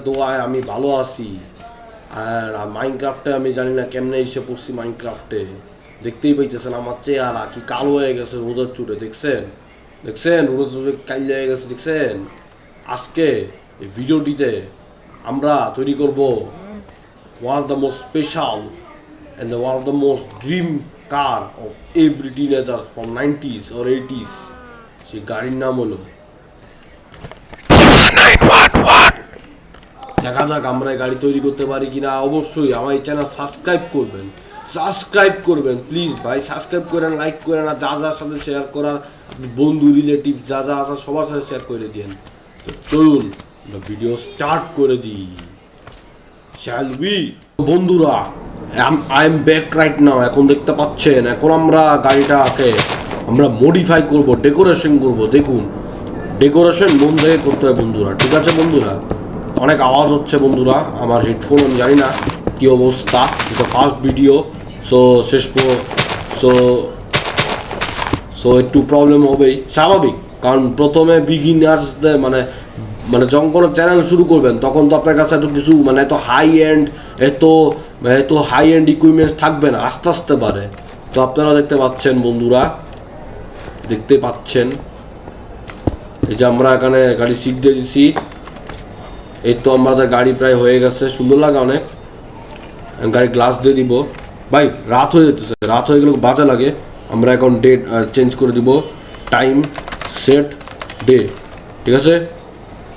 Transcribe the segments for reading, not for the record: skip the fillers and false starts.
দোয়ায় আমি ভালো আছি। আর মাইনক্রাফটে আমি জানি না কেমনে এসে পড়ছি। মাইনক্রাফটে দেখতেই পাইতেছেন আমার চেহারা কি কালো হয়ে গেছে রোদের চুটে। দেখছেন দেখছেন রোদের চুটে কালো হয়ে গেছে দেখছেন। আজকে এই ভিডিওটিতে আমরা তৈরি করব one of the most special and one of the most dream car of every teenagers from 90s or 80s। সেই গাড়ির নাম হলো দেখা যাক আমরা গাড়ি তৈরি করতে পারি কিনা। অবশ্যই আমার এই চ্যানেল সাবস্ক্রাইব করবেন প্লিজ ভাই, সাবস্ক্রাইব করেন, লাইক করেন, আর যা যার সাথে শেয়ার করার বন্ধু রিলেটিভ যা যা আছে সবার সাথে শেয়ার করে দিন। তো চলুন ভিডিও স্টার্ট করে দিই। শ্যাল উই বন্ধুরা, I am back right now. এখন দেখতে পাচ্ছেন এখন আমরা গাড়িটাকে আমরা মডিফাই করব, ডেকোরেশন করব। দেখুন ডেকোরেশন মন থেকে করতে হয় বন্ধুরা, ঠিক আছে বন্ধুরা। অনেক আওয়াজ হচ্ছে বন্ধুরা, আমার হেডফোন আমি জানি না কী অবস্থা। এটা ফার্স্ট ভিডিও, সো সো একটু প্রবলেম হবেই, স্বাভাবিক। কারণ প্রথমে বিগিনার্সদের মানে যখন কোনো চ্যানেল শুরু করবেন তখন তো আপনার কাছে এত কিছু এত হাই এন্ড ইকুইপমেন্টস থাকবে না, আস্তে আস্তে পারে। তো আপনারা দেখতে পাচ্ছেন বন্ধুরা, দেখতে পাচ্ছেন এই যে আমরা এখানে গাড়ি সিট দিয়ে দিছি। এই তো আমাদের গাড়ি প্রায় হয়ে গেছে, সুন্দর লাগে অনেক। গাড়ি গ্লাস দিয়ে দিব। ভাই রাত হয়ে যেতেছে, রাত হয়ে গেলে বাজে লাগে। আমরা এখন ডেট চেঞ্জ করে দিব, টাইম সেট ডে, ঠিক আছে।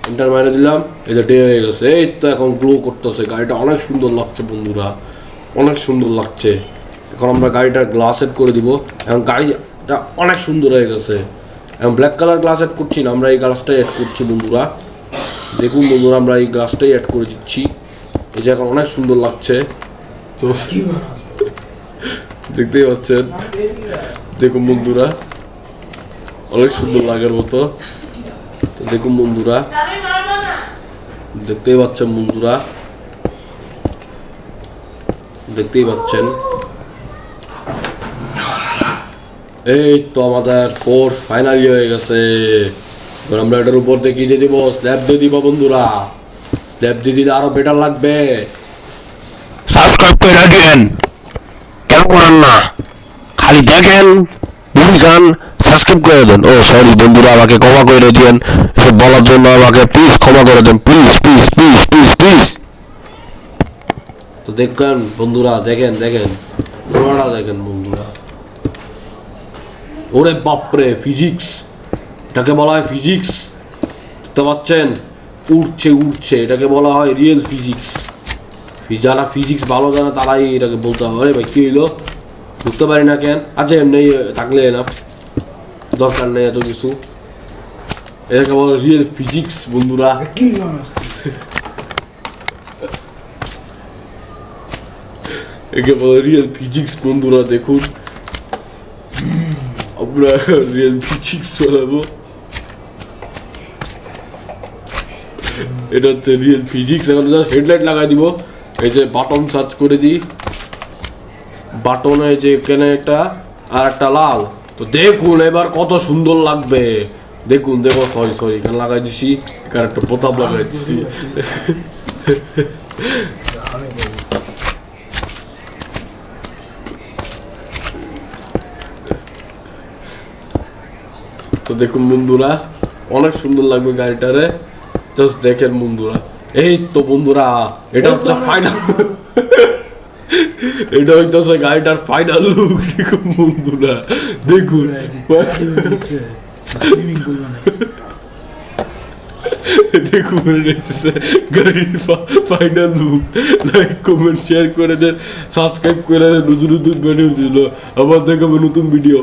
এন্টার মাইনে দিলাম, এই যে ডে হয়ে গেছে। এই তো এখন গ্লো করতেছে, গাড়িটা অনেক সুন্দর লাগছে বন্ধুরা, অনেক সুন্দর লাগছে। এখন আমরা গাড়িটার গ্লাস সেট করে দিব। এখন গাড়িটা অনেক সুন্দর হয়ে গেছে। এখন ব্ল্যাক কালার গ্লাস অ্যাড করছি না, আমরা এই গ্লাসটাই অ্যাড করছি বন্ধুরা। দেখুন বন্ধুরা, আমরা এই গ্লাসটাই অ্যাড করে দিচ্ছি। এই যে এখন অনেক সুন্দর লাগছে, তো দেখতেই পাচ্ছেন। দেখুন বন্ধুরা, অনেক সুন্দর লাগার মতো। তো দেখুন বন্ধুরা, দেখতেই পাচ্ছেন বন্ধুরা, দেখতেই পাচ্ছেন। এই তো আমাদের কোর্স ফাইনালি হয়ে গেছে। এবার আমরা এটার উপর দিয়ে কি দিয়ে দিব, স্ল্যাব দিয়ে দিব বন্ধুরা। স্ল্যাব দিয়ে দিলে আরো বেটার লাগবে। সাবস্ক্রাইব করে রাখেন, কেন করেন না? খালি দেখেন, ভুল গান সাবস্ক্রাইব করে দেন। ও সরি বন্ধুরা, আমাকে ক্ষমা করে দিন, এসব বলার জন্য আমাকে প্লিজ ক্ষমা করে দেন, please please please please please. তো দেখেন বন্ধুরা, দেখেন পুরোটা দেখেন বন্ধুরা। ওরে বাপরে, ফিজিক্স, এটাকে বলা হয় ফিজিক্স। দেখতে পাচ্ছেন উড়ছে, এটাকে বলা হয় রিয়েল ফিজিক্স। যারা ফিজিক্স ভালো জানে তারাই এটাকে বলতে হবে। আরে ভাই কী হইলো, বুঝতে পারি না কেন। আচ্ছা এমনি থাকলে না, দরকার নেই এত কিছু। এটাকে বলা রিয়েল ফিজিক্স বন্ধুরা। একে বলে রিয়েল ফিজিক্স বন্ধুরা। দেখুন আমরা রিয়েল ফিজিক্স বানাবো। এটা হচ্ছে রিয়েল ফিজিক্স। এখন জাস্ট হেডলাইট লাগাই দিব। এই যে বাটন সার্চ করে দিই, বাটনে যে এখানে একটা আর একটা লাল। তো দেখুন এবার কত সুন্দর লাগবে। দেখুন সরি এখানে লাগাই দিছি, এখানে একটা প্রতাপ লাগাই দিছি। তো দেখুন বন্ধুরা, অনেক সুন্দর লাগবে গাড়িটারে। জাস্ট দেখেন বন্ধুরা। এই তো বন্ধুরা, এটা হচ্ছে ফাইনাল, এটা হইতেছে গাড়িটার ফাইনাল লুক। দেখুন বন্ধুরা, দেখুন দেখুন গাড়ির final look. Like comment share করে দেন, সাবস্ক্রাইব করে দেন। নতুন ভিডিও দিল আবার দেখাবো নতুন ভিডিও।